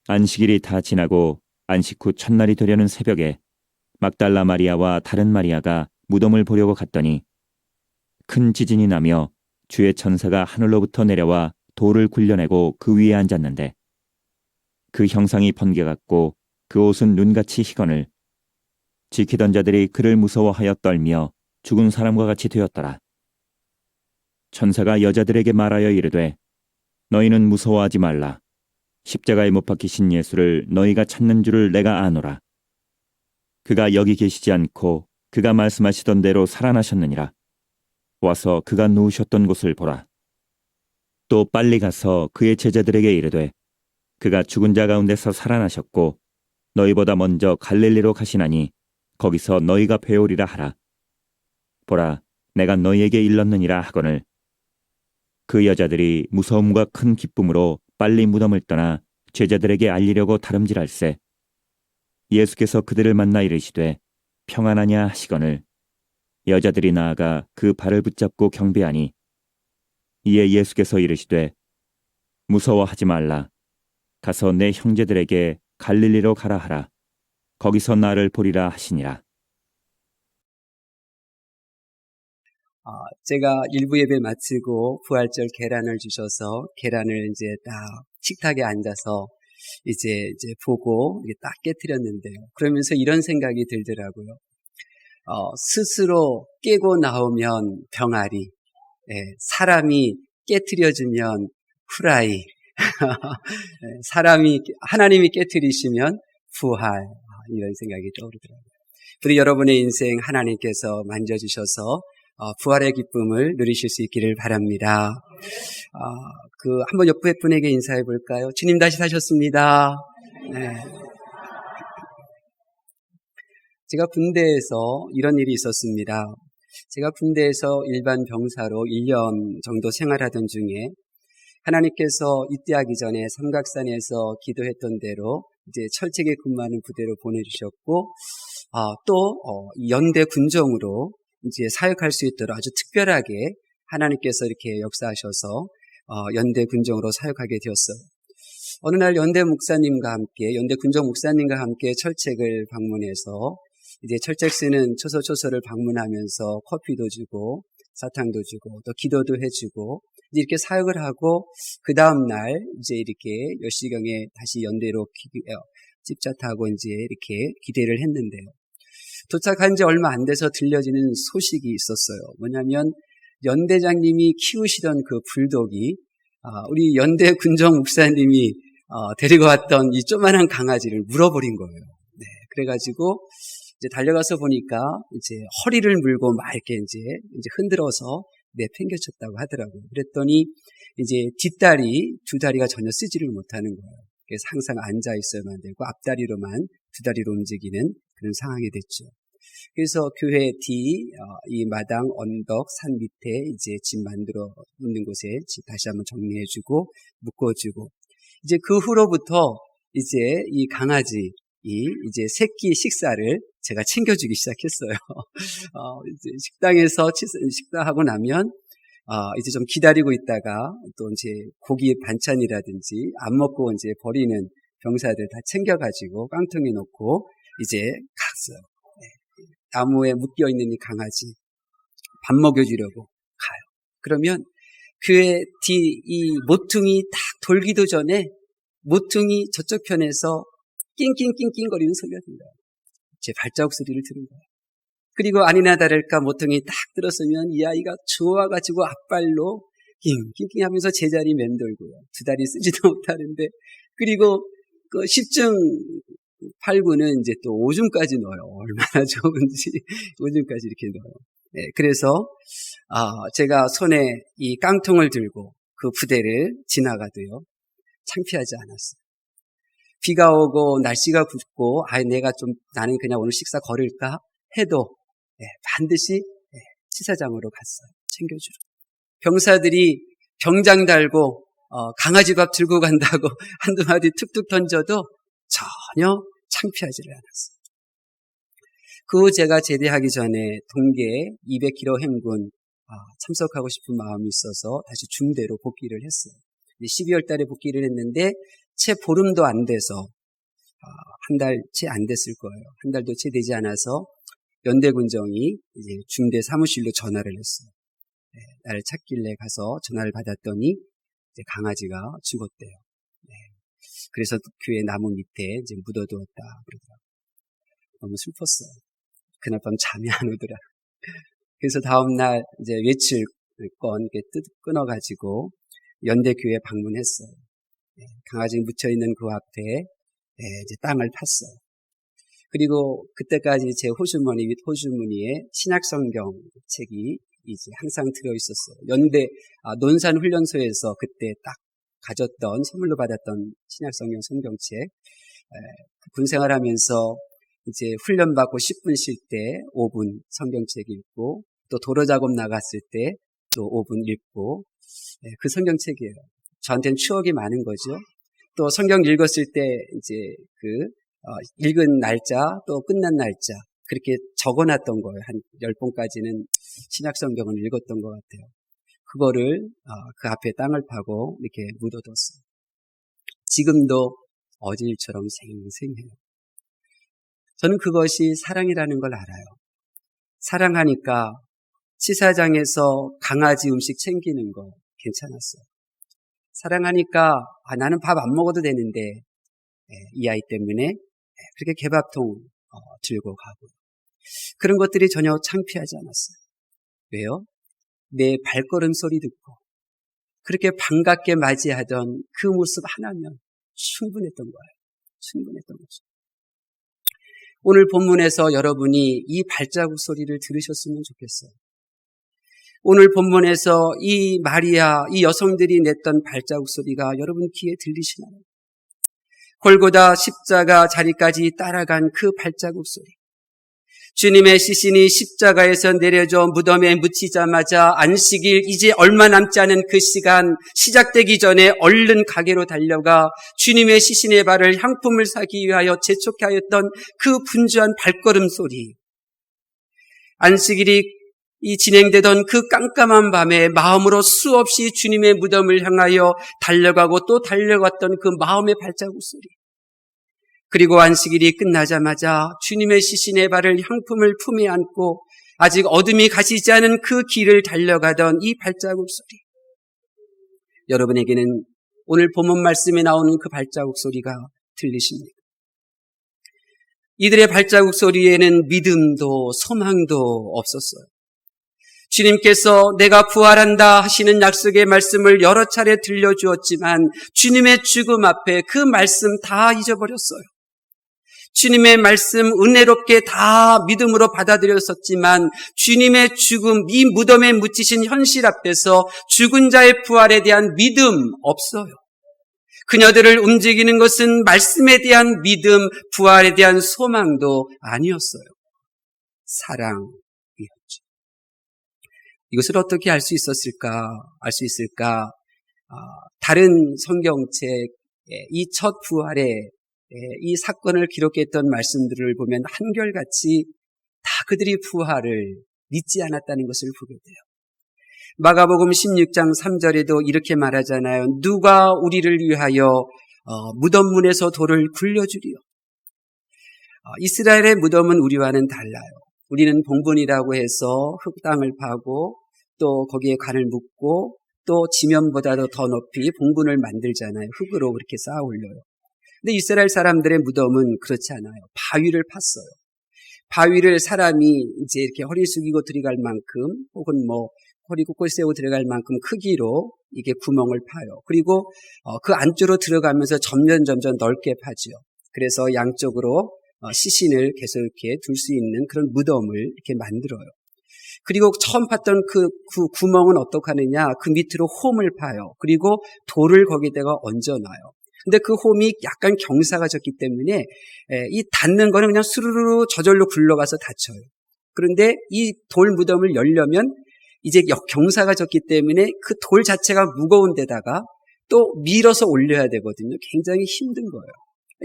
안식일이 다 지나고 안식 후 첫날이 되려는 새벽에 막달라 마리아와 다른 마리아가 무덤을 보려고 갔더니 큰 지진이 나며 주의 천사가 하늘로부터 내려와 돌을 굴려내고 그 위에 앉았는데 그 형상이 번개 같고 그 옷은 눈같이 희거늘 지키던 자들이 그를 무서워하여 떨며 죽은 사람과 같이 되었더라. 천사가 여자들에게 말하여 이르되 너희는 무서워하지 말라. 십자가에 못 박히신 예수를 너희가 찾는 줄을 내가 아노라. 그가 여기 계시지 않고 그가 말씀하시던 대로 살아나셨느니라. 와서 그가 누우셨던 곳을 보라. 또 빨리 가서 그의 제자들에게 이르되 그가 죽은 자 가운데서 살아나셨고 너희보다 먼저 갈릴리로 가시나니 거기서 너희가 배우리라 하라. 보라, 내가 너희에게 일렀느니라 하거늘. 그 여자들이 무서움과 큰 기쁨으로 빨리 무덤을 떠나 제자들에게 알리려고 다름질할세. 예수께서 그들을 만나 이르시되 평안하냐 하시거늘. 여자들이 나아가 그 발을 붙잡고 경배하니 이에 예수께서 이르시되 무서워하지 말라. 가서 내 형제들에게 갈릴리로 가라 하라. 거기서 나를 보리라 하시니라. 제가 일부 예배 마치고 부활절 계란을 주셔서 계란을 이제 딱 식탁에 앉아서 이제 보고 딱 깨트렸는데요. 그러면서 이런 생각이 들더라고요. 스스로 깨고 나오면 병아리, 사람이 깨트려주면 후라이, 하나님이 깨트리시면 부활, 이런 생각이 떠오르더라고요. 우리 여러분의 인생 하나님께서 만져주셔서 부활의 기쁨을 누리실 수 있기를 바랍니다. 한번 옆에 분에게 인사해 볼까요? 주님 다시 사셨습니다. 네. 제가 군대에서 이런 일이 있었습니다. 제가 군대에서 일반 병사로 1년 정도 생활하던 중에 하나님께서 입대하기 전에 삼각산에서 기도했던 대로 이제 철책에 근무하는 부대로 보내주셨고, 또 연대 군종으로 이제 사역할 수 있도록 아주 특별하게 하나님께서 이렇게 역사하셔서 연대 군종으로 사역하게 되었어요. 어느 날 연대 군종 목사님과 함께 철책을 방문해서 이제 철책 쓰는 초소를 방문하면서 커피도 주고 사탕도 주고 또 기도도 해주고 이렇게 사역을 하고 그 다음 날 이제 이렇게 10시경에 다시 연대로 집차 타고 이제 이렇게 기대를 했는데요. 도착한 지 얼마 안 돼서 들려지는 소식이 있었어요. 뭐냐면 연대장님이 키우시던 그 불독이 우리 연대 군정 목사님이 데리고 왔던 이 조그만한 강아지를 물어버린 거예요. 네, 그래가지고 이제 달려가서 보니까 이제 허리를 물고 막 이렇게 이제 흔들어서 내팽개쳤다고 하더라고요. 그랬더니 이제 뒷다리, 두 다리가 전혀 쓰지를 못하는 거예요. 그래서 항상 앉아 있어야만 되고 앞다리로만 두 다리로 움직이는 그런 상황이 됐죠. 그래서 교회 이 마당 언덕 산 밑에 이제 집 만들어 놓는 곳에 집 다시 한번 정리해주고 묶어주고 이제 그 후로부터 이제 이 강아지 이제 새끼 식사를 제가 챙겨주기 시작했어요. 이제 식당에서 식사하고 나면 이제 좀 기다리고 있다가 또 이제 고기 반찬이라든지 안 먹고 이제 버리는 병사들 다 챙겨가지고 깡통에 넣고 이제 갔어요. 나무에 묶여있는 이 강아지 밥 먹여주려고 가요. 그러면 그의 이 모퉁이 딱 돌기도 전에 모퉁이 저쪽 편에서 낑낑낑낑거리는 소리가 들려요. 제 발자국 소리를 들은 거예요. 그리고 아니나 다를까 모퉁이 딱 들었으면 이 아이가 좋아가지고 앞발로 낑낑낑 하면서 제자리 맴돌고요. 두 다리 쓰지도 못하는데 그리고 그 10중 8구는 이제 또 오줌까지 넣어요. 얼마나 좋은지 오줌까지 이렇게 넣어요. 네, 그래서 제가 손에 이 깡통을 들고 그 부대를 지나가도요. 창피하지 않았어요. 비가 오고 날씨가 굽고 나는 그냥 오늘 식사 거를까 해도 반드시 치사장으로 갔어요. 챙겨주러. 병사들이 병장 달고 강아지 밥 들고 간다고 한두 마디 툭툭 던져도 전혀 창피하지를 않았어요. 그 후 제가 제대하기 전에 동계 200km 행군 참석하고 싶은 마음이 있어서 다시 중대로 복귀를 했어요. 12월 달에 복귀를 했는데 채 보름도 안 돼서 한 달 채 안 됐을 거예요. 한 달도 채 되지 않아서 연대군정이 이제 중대 사무실로 전화를 했어요. 네, 나를 찾길래 가서 전화를 받았더니 이제 강아지가 죽었대요. 네, 그래서 교회 나무 밑에 이제 묻어두었다 그러더라고요. 너무 슬펐어요. 그날 밤 잠이 안 오더라. 그래서 다음날 이제 외출권 끊어가지고 연대교회 방문했어요. 네, 강아지 묻혀있는 그 앞에 이제 땅을 팠어요. 그리고 그때까지 제 호주머니에 신약성경 책이 이제 항상 들어있었어요. 연대 논산훈련소에서 그때 딱 가졌던 선물로 받았던 신약성경 성경책. 군생활하면서 이제 훈련받고 10분 쉴 때 5분 성경책 읽고 또 도로 작업 나갔을 때 또 5분 읽고 그 성경책이에요. 저한테는 추억이 많은 거죠. 또 성경 읽었을 때 이제 읽은 날짜 또 끝난 날짜 그렇게 적어놨던 거예요. 한 10번까지는 신약성경을 읽었던 것 같아요. 그거를 그 앞에 땅을 파고 이렇게 묻어뒀어요. 지금도 어제 일처럼 생생해요. 저는 그것이 사랑이라는 걸 알아요. 사랑하니까 치사장에서 강아지 음식 챙기는 거 괜찮았어요. 사랑하니까 나는 밥 안 먹어도 되는데 이 아이 때문에 그렇게 개밥통 들고 가고 그런 것들이 전혀 창피하지 않았어요. 왜요? 내 발걸음 소리 듣고 그렇게 반갑게 맞이하던 그 모습 하나면 충분했던 거예요. 충분했던 거죠. 오늘 본문에서 여러분이 이 발자국 소리를 들으셨으면 좋겠어요. 오늘 본문에서 이 마리아, 이 여성들이 냈던 발자국 소리가 여러분 귀에 들리시나요? 골고다 십자가 자리까지 따라간 그 발자국 소리. 주님의 시신이 십자가에서 내려져 무덤에 묻히자마자 안식일 이제 얼마 남지 않은 그 시간 시작되기 전에 얼른 가게로 달려가 주님의 시신의 발을 향품을 사기 위하여 재촉해 하였던 그 분주한 발걸음 소리. 안식일이 진행되던 그 깜깜한 밤에 마음으로 수없이 주님의 무덤을 향하여 달려가고 또 달려갔던 그 마음의 발자국 소리. 그리고 안식일이 끝나자마자 주님의 시신의 발을 향품을 품에 안고 아직 어둠이 가시지 않은 그 길을 달려가던 이 발자국 소리. 여러분에게는 오늘 본문 말씀에 나오는 그 발자국 소리가 들리십니까? 이들의 발자국 소리에는 믿음도 소망도 없었어요. 주님께서 내가 부활한다 하시는 약속의 말씀을 여러 차례 들려주었지만 주님의 죽음 앞에 그 말씀 다 잊어버렸어요. 주님의 말씀 은혜롭게 다 믿음으로 받아들였었지만 주님의 죽음, 이 무덤에 묻히신 현실 앞에서 죽은 자의 부활에 대한 믿음 없어요. 그녀들을 움직이는 것은 말씀에 대한 믿음, 부활에 대한 소망도 아니었어요. 사랑이었죠. 이것을 어떻게 알 수 있을까? 다른 성경책, 이 첫 부활의 이 사건을 기록했던 말씀들을 보면 한결같이 다 그들이 부활을 믿지 않았다는 것을 보게 돼요. 마가복음 16장 3절에도 이렇게 말하잖아요. 누가 우리를 위하여 무덤 문에서 돌을 굴려주리요. 이스라엘의 무덤은 우리와는 달라요. 우리는 봉분이라고 해서 흙땅을 파고 또 거기에 관을 묻고 또 지면보다도 더 높이 봉분을 만들잖아요. 흙으로 그렇게 쌓아 올려요. 근데 이스라엘 사람들의 무덤은 그렇지 않아요. 바위를 팠어요. 바위를 사람이 이제 이렇게 허리 숙이고 들어갈 만큼 혹은 허리 굽고 세우고 들어갈 만큼 크기로 이게 구멍을 파요. 그리고 그 안쪽으로 들어가면서 점점 넓게 파죠. 그래서 양쪽으로 시신을 계속 이렇게 둘 수 있는 그런 무덤을 이렇게 만들어요. 그리고 처음 팠던 그 구멍은 어떻게 하느냐? 그 밑으로 홈을 파요. 그리고 돌을 거기다가 얹어놔요. 근데 그 홈이 약간 경사가 졌기 때문에 이 닿는 거는 그냥 스르르 저절로 굴러가서 닫혀요. 그런데 이 돌 무덤을 열려면 이제 경사가 졌기 때문에 그 돌 자체가 무거운 데다가 또 밀어서 올려야 되거든요. 굉장히 힘든 거예요.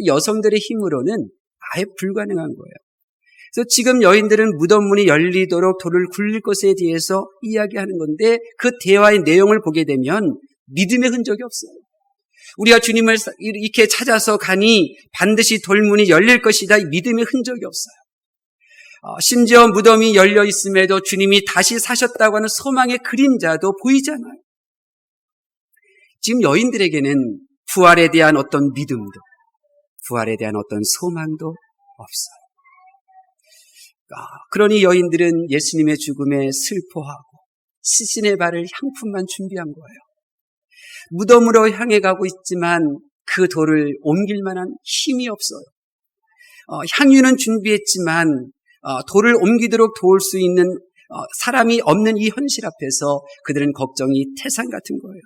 여성들의 힘으로는 아예 불가능한 거예요. 그래서 지금 여인들은 무덤 문이 열리도록 돌을 굴릴 것에 대해서 이야기하는 건데 그 대화의 내용을 보게 되면 믿음의 흔적이 없어요. 우리가 주님을 이렇게 찾아서 가니 반드시 돌문이 열릴 것이다. 믿음의 흔적이 없어요. 심지어 무덤이 열려 있음에도 주님이 다시 사셨다고 하는 소망의 그림자도 보이잖아요. 지금 여인들에게는 부활에 대한 어떤 믿음도, 부활에 대한 어떤 소망도 없어요. 그러니 여인들은 예수님의 죽음에 슬퍼하고 시신의 발을 향품만 준비한 거예요. 무덤으로 향해 가고 있지만 그 돌을 옮길 만한 힘이 없어요. 향유는 준비했지만 돌을 옮기도록 도울 수 있는 사람이 없는 이 현실 앞에서 그들은 걱정이 태산 같은 거예요.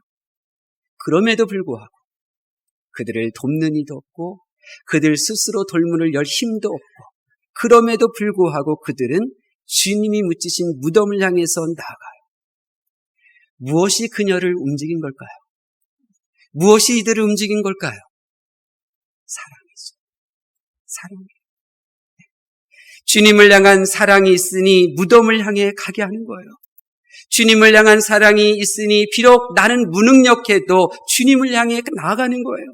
그럼에도 불구하고 그들을 돕는 이도 없고 그들 스스로 돌문을 열 힘도 없고 그럼에도 불구하고 그들은 주님이 묻히신 무덤을 향해서 나아가요. 무엇이 그녀를 움직인 걸까요? 무엇이 이들을 움직인 걸까요? 사랑이죠. 사랑이에요. 주님을 향한 사랑이 있으니 무덤을 향해 가게 하는 거예요. 주님을 향한 사랑이 있으니 비록 나는 무능력해도 주님을 향해 나아가는 거예요.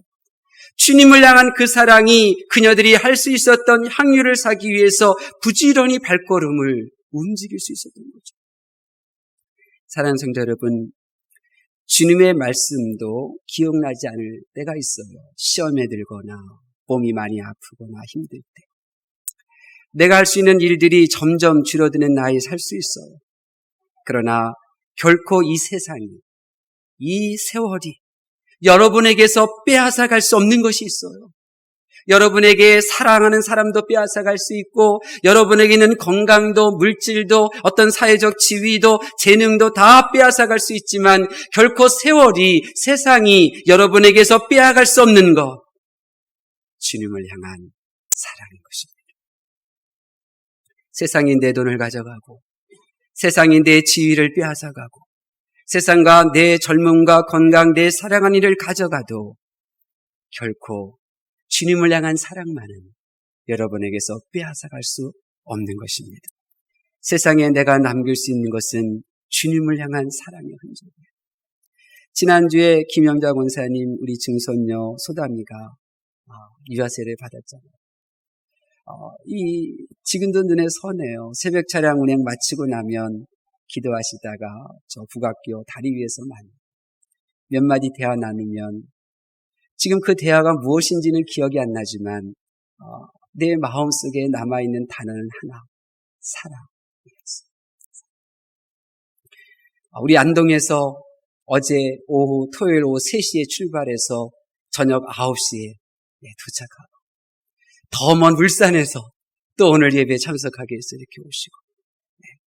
주님을 향한 그 사랑이 그녀들이 할 수 있었던 향유를 사기 위해서 부지런히 발걸음을 움직일 수 있었던 거죠. 사랑하는 성도 여러분, 주님의 말씀도 기억나지 않을 때가 있어요. 시험에 들거나 몸이 많이 아프거나 힘들 때. 내가 할 수 있는 일들이 점점 줄어드는 나이에 살 수 있어요. 그러나 결코 이 세상이, 이 세월이 여러분에게서 빼앗아 갈 수 없는 것이 있어요. 여러분에게 사랑하는 사람도 빼앗아 갈 수 있고 여러분에게는 건강도 물질도 어떤 사회적 지위도 재능도 다 빼앗아 갈 수 있지만 결코 세월이 세상이 여러분에게서 빼앗아갈 수 없는 것, 주님을 향한 사랑인 것입니다. 세상이 내 돈을 가져가고 세상이 내 지위를 빼앗아가고 세상과 내 젊음과 건강, 내 사랑하는 일을 가져가도 결코 주님을 향한 사랑만은 여러분에게서 빼앗아갈 수 없는 것입니다. 세상에 내가 남길 수 있는 것은 주님을 향한 사랑의 흔적이에요. 지난주에 김영자 권사님 우리 증손녀 소담이가 유아세를 받았잖아요. 지금도 눈에 선해요. 새벽 차량 운행 마치고 나면 기도하시다가 저 북악교 다리 위에서 몇 마디 대화 나누면 지금 그 대화가 무엇인지는 기억이 안 나지만 내 마음속에 남아있는 단어는 하나, 사랑이었어요. 우리 안동에서 어제 오후 토요일 오후 3시에 출발해서 저녁 9시에 도착하고 더 먼 울산에서 또 오늘 예배에 참석하기 위해서 이렇게 오시고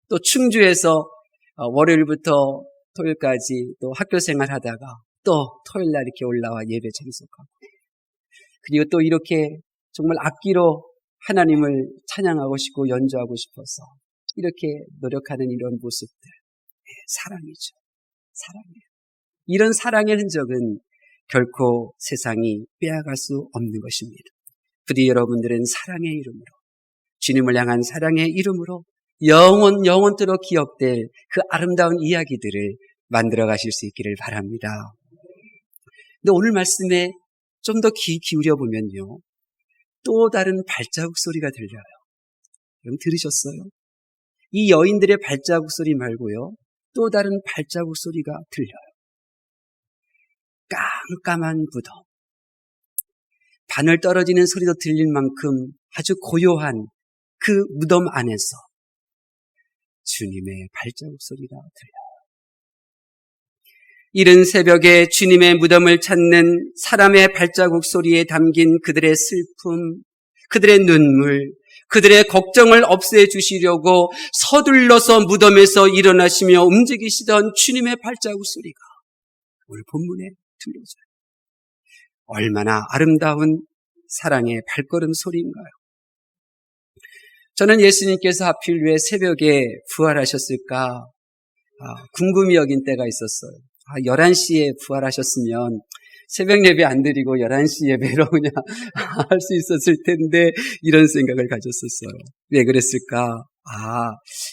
또 충주에서 월요일부터 토요일까지 또 학교 생활하다가 또 토요일날 이렇게 올라와 예배 참석하고 그리고 또 이렇게 정말 악기로 하나님을 찬양하고 싶고 연주하고 싶어서 이렇게 노력하는 이런 모습들, 사랑이죠. 사랑이에요. 이런 사랑의 흔적은 결코 세상이 빼앗아갈 수 없는 것입니다. 부디 여러분들은 사랑의 이름으로, 주님을 향한 사랑의 이름으로 영원토록 기억될 그 아름다운 이야기들을 만들어 가실 수 있기를 바랍니다. 근데 오늘 말씀에 좀 더 귀 기울여 보면요, 또 다른 발자국 소리가 들려요. 여러분 들으셨어요? 이 여인들의 발자국 소리 말고요, 또 다른 발자국 소리가 들려요. 깜깜한 무덤, 바늘 떨어지는 소리도 들릴 만큼 아주 고요한 그 무덤 안에서 주님의 발자국 소리가 들려요. 이른 새벽에 주님의 무덤을 찾는 사람의 발자국 소리에 담긴 그들의 슬픔, 그들의 눈물, 그들의 걱정을 없애주시려고 서둘러서 무덤에서 일어나시며 움직이시던 주님의 발자국 소리가 오늘 본문에 들려져요. 얼마나 아름다운 사랑의 발걸음 소리인가요? 저는 예수님께서 하필 왜 새벽에 부활하셨을까 궁금히 여긴 때가 있었어요. 11시에 부활하셨으면 새벽 예배 안 드리고 11시 예배로 그냥 할 수 있었을 텐데 이런 생각을 가졌었어요. 왜 그랬을까?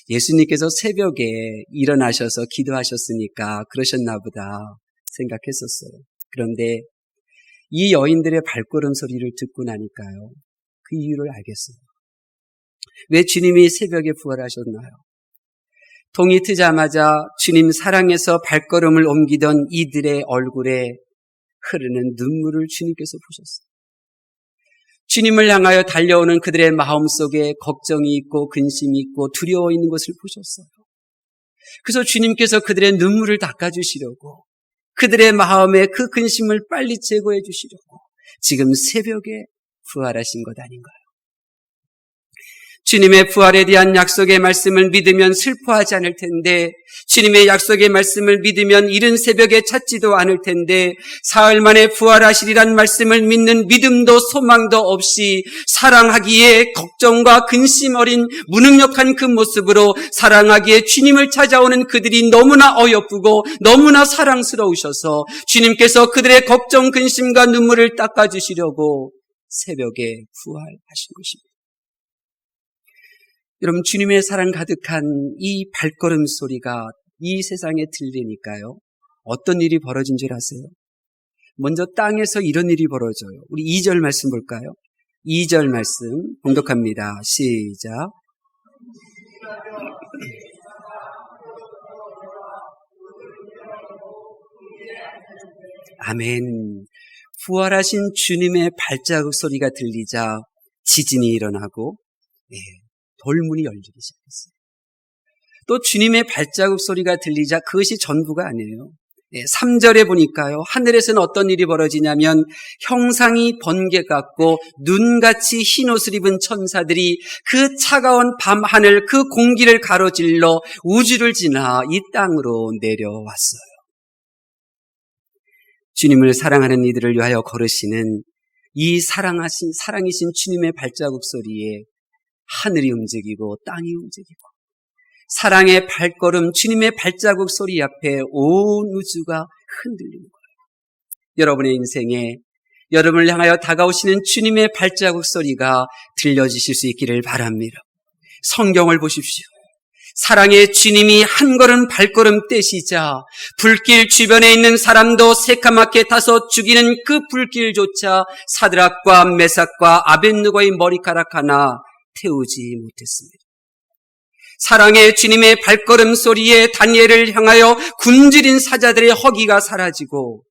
예수님께서 새벽에 일어나셔서 기도하셨으니까 그러셨나 보다 생각했었어요. 그런데 이 여인들의 발걸음 소리를 듣고 나니까요, 그 이유를 알겠어요. 왜 주님이 새벽에 부활하셨나요? 동이 트자마자 주님 사랑에서 발걸음을 옮기던 이들의 얼굴에 흐르는 눈물을 주님께서 보셨어요. 주님을 향하여 달려오는 그들의 마음속에 걱정이 있고 근심이 있고 두려워 있는 것을 보셨어요. 그래서 주님께서 그들의 눈물을 닦아주시려고, 그들의 마음에 그 근심을 빨리 제거해 주시려고 지금 새벽에 부활하신 것 아닌가요? 주님의 부활에 대한 약속의 말씀을 믿으면 슬퍼하지 않을 텐데, 주님의 약속의 말씀을 믿으면 이른 새벽에 찾지도 않을 텐데, 사흘 만에 부활하시리란 말씀을 믿는 믿음도 소망도 없이 사랑하기에 걱정과 근심 어린 무능력한 그 모습으로 사랑하기에 주님을 찾아오는 그들이 너무나 어여쁘고 너무나 사랑스러우셔서 주님께서 그들의 걱정, 근심과 눈물을 닦아주시려고 새벽에 부활하신 것입니다. 여러분, 주님의 사랑 가득한 이 발걸음 소리가 이 세상에 들리니까요, 어떤 일이 벌어진 줄 아세요? 먼저 땅에서 이런 일이 벌어져요. 우리 2절 말씀 볼까요? 2절 말씀 봉독합니다. 시작. 아멘. 부활하신 주님의 발자국 소리가 들리자 지진이 일어나고, 돌문이 열리기 시작했어요. 또 주님의 발자국 소리가 들리자 그것이 전부가 아니에요. 3절에 보니까요, 하늘에서는 어떤 일이 벌어지냐면 형상이 번개 같고 눈같이 흰 옷을 입은 천사들이 그 차가운 밤 하늘, 그 공기를 가로질러 우주를 지나 이 땅으로 내려왔어요. 주님을 사랑하는 이들을 위하여 걸으시는 이 사랑이신 주님의 발자국 소리에 하늘이 움직이고 땅이 움직이고, 사랑의 발걸음, 주님의 발자국 소리 앞에 온 우주가 흔들리는 거예요. 여러분의 인생에 여러분을 향하여 다가오시는 주님의 발자국 소리가 들려지실 수 있기를 바랍니다. 성경을 보십시오. 사랑의 주님이 한 걸음 발걸음 떼시자 불길 주변에 있는 사람도 새까맣게 타서 죽이는 그 불길조차 사드락과 메삭과 아벳느고의 머리카락 하나 태우지 못했습니다. 사랑의 주님의 발걸음 소리에 다니엘을 향하여 굶주린 사자들의 허기가 사라지고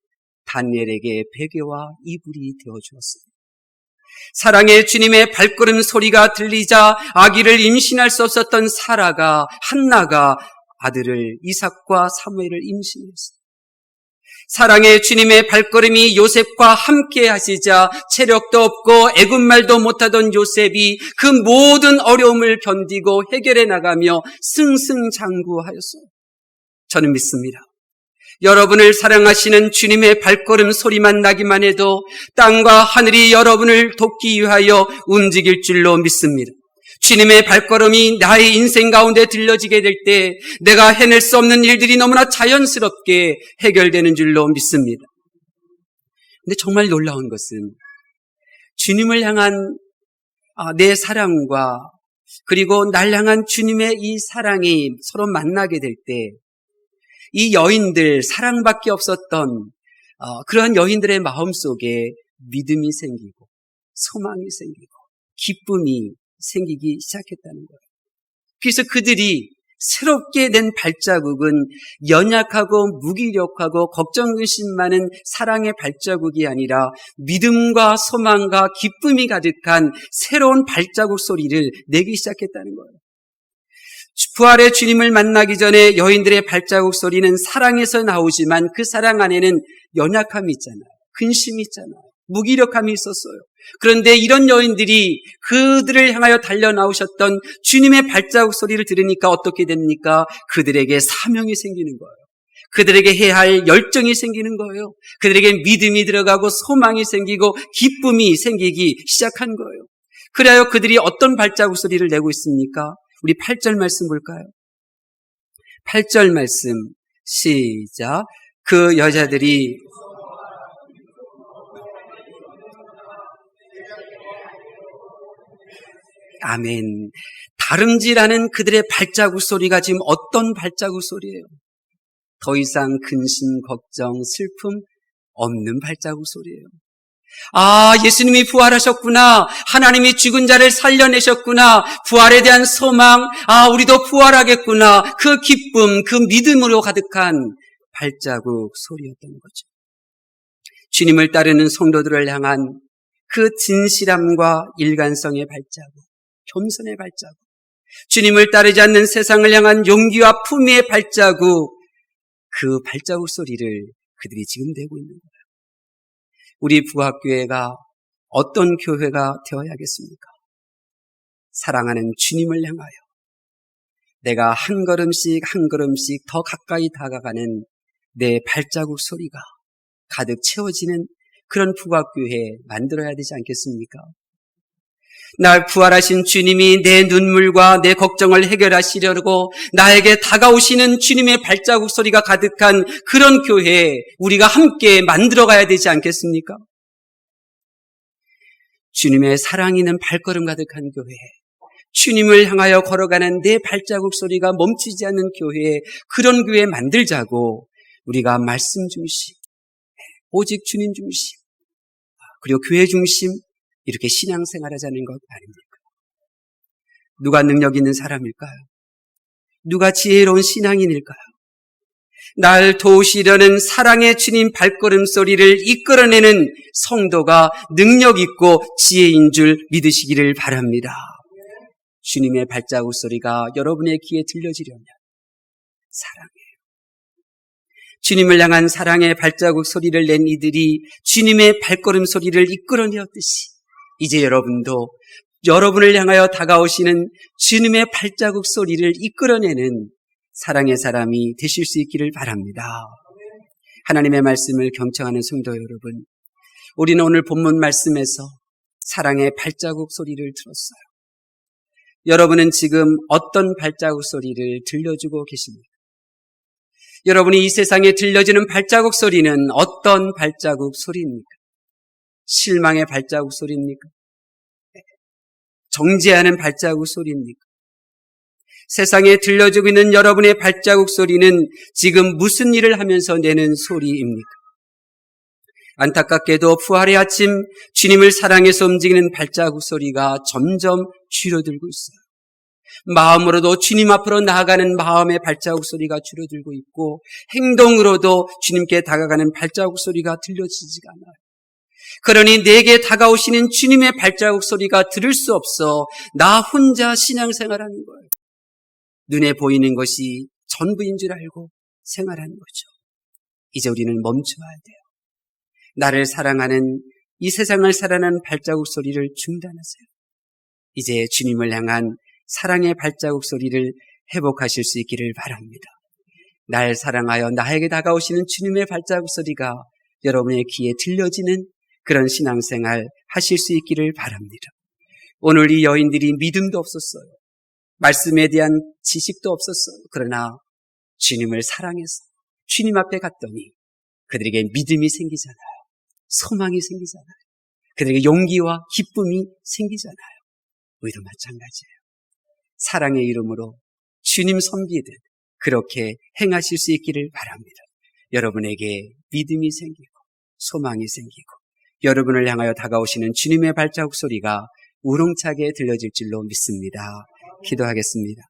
다니엘에게 베개와 이불이 되어주었습니다. 사랑의 주님의 발걸음 소리가 들리자 아기를 임신할 수 없었던 한나가 아들을 이삭과 사무엘을 임신했습니다. 사랑의 주님의 발걸음이 요셉과 함께 하시자 체력도 없고 애굽말도 못하던 요셉이 그 모든 어려움을 견디고 해결해 나가며 승승장구하였어요. 저는 믿습니다. 여러분을 사랑하시는 주님의 발걸음 소리만 나기만 해도 땅과 하늘이 여러분을 돕기 위하여 움직일 줄로 믿습니다. 주님의 발걸음이 나의 인생 가운데 들려지게 될 때 내가 해낼 수 없는 일들이 너무나 자연스럽게 해결되는 줄로 믿습니다. 근데 정말 놀라운 것은 주님을 향한 내 사랑과 그리고 날 향한 주님의 이 사랑이 서로 만나게 될 때 이 여인들, 사랑밖에 없었던 그러한 여인들의 마음속에 믿음이 생기고 소망이 생기고 기쁨이 생기기 시작했다는 거예요. 그래서 그들이 새롭게 낸 발자국은 연약하고 무기력하고 걱정 근심 많은 사랑의 발자국이 아니라 믿음과 소망과 기쁨이 가득한 새로운 발자국 소리를 내기 시작했다는 거예요. 부활의 주님을 만나기 전에 여인들의 발자국 소리는 사랑에서 나오지만 그 사랑 안에는 연약함이 있잖아요. 근심이 있잖아요. 무기력함이 있었어요. 그런데 이런 여인들이 그들을 향하여 달려 나오셨던 주님의 발자국 소리를 들으니까 어떻게 됩니까? 그들에게 사명이 생기는 거예요. 그들에게 해야 할 열정이 생기는 거예요. 그들에게 믿음이 들어가고 소망이 생기고 기쁨이 생기기 시작한 거예요. 그래야 그들이 어떤 발자국 소리를 내고 있습니까? 우리 8절 말씀 볼까요? 8절 말씀 시작. 그 여자들이 아멘. 다름질하는 그들의 발자국 소리가 지금 어떤 발자국 소리예요? 더 이상 근심, 걱정, 슬픔 없는 발자국 소리예요. 아, 예수님이 부활하셨구나. 하나님이 죽은 자를 살려내셨구나. 부활에 대한 소망, 아, 우리도 부활하겠구나. 그 기쁨, 그 믿음으로 가득한 발자국 소리였던 거죠. 주님을 따르는 성도들을 향한 그 진실함과 일관성의 발자국, 겸손의 발자국, 주님을 따르지 않는 세상을 향한 용기와 품위의 발자국, 그 발자국 소리를 그들이 지금 내고 있는 거예요. 우리 부학교회가 어떤 교회가 되어야겠습니까? 사랑하는 주님을 향하여 내가 한 걸음씩 한 걸음씩 더 가까이 다가가는 내 발자국 소리가 가득 채워지는 그런 부학교회 만들어야 되지 않겠습니까? 날 부활하신 주님이 내 눈물과 내 걱정을 해결하시려고 나에게 다가오시는 주님의 발자국 소리가 가득한 그런 교회 우리가 함께 만들어가야 되지 않겠습니까? 주님의 사랑 있는 발걸음 가득한 교회, 주님을 향하여 걸어가는 내 발자국 소리가 멈추지 않는 교회, 그런 교회 만들자고 우리가 말씀 중심, 오직 주님 중심, 그리고 교회 중심 이렇게 신앙생활하자는 것 아닙니까? 누가 능력 있는 사람일까요? 누가 지혜로운 신앙인일까요? 날 도우시려는 사랑의 주님 발걸음 소리를 이끌어내는 성도가 능력 있고 지혜인 줄 믿으시기를 바랍니다. 주님의 발자국 소리가 여러분의 귀에 들려지려면 사랑해요. 주님을 향한 사랑의 발자국 소리를 낸 이들이 주님의 발걸음 소리를 이끌어내었듯이 이제 여러분도 여러분을 향하여 다가오시는 주님의 발자국 소리를 이끌어내는 사랑의 사람이 되실 수 있기를 바랍니다. 하나님의 말씀을 경청하는 성도 여러분, 우리는 오늘 본문 말씀에서 사랑의 발자국 소리를 들었어요. 여러분은 지금 어떤 발자국 소리를 들려주고 계십니까? 여러분이 이 세상에 들려지는 발자국 소리는 어떤 발자국 소리입니까? 실망의 발자국 소리입니까? 정죄하는 발자국 소리입니까? 세상에 들려주고 있는 여러분의 발자국 소리는 지금 무슨 일을 하면서 내는 소리입니까? 안타깝게도 부활의 아침 주님을 사랑해서 움직이는 발자국 소리가 점점 줄어들고 있어요. 마음으로도 주님 앞으로 나아가는 마음의 발자국 소리가 줄어들고 있고 행동으로도 주님께 다가가는 발자국 소리가 들려지지가 않아요. 그러니 내게 다가오시는 주님의 발자국 소리가 들을 수 없어 나 혼자 신앙생활하는 거예요. 눈에 보이는 것이 전부인 줄 알고 생활하는 거죠. 이제 우리는 멈춰야 돼요. 나를 사랑하는 이 세상을 살아가는 발자국 소리를 중단하세요. 이제 주님을 향한 사랑의 발자국 소리를 회복하실 수 있기를 바랍니다. 날 사랑하여 나에게 다가오시는 주님의 발자국 소리가 여러분의 귀에 들려지는 그런 신앙생활 하실 수 있기를 바랍니다. 오늘 이 여인들이 믿음도 없었어요. 말씀에 대한 지식도 없었어요. 그러나 주님을 사랑해서 주님 앞에 갔더니 그들에게 믿음이 생기잖아요. 소망이 생기잖아요. 그들에게 용기와 기쁨이 생기잖아요. 우리도 마찬가지예요. 사랑의 이름으로 주님 섬기듯 그렇게 행하실 수 있기를 바랍니다. 여러분에게 믿음이 생기고 소망이 생기고 여러분을 향하여 다가오시는 주님의 발자국 소리가 우렁차게 들려질 줄로 믿습니다. 기도하겠습니다.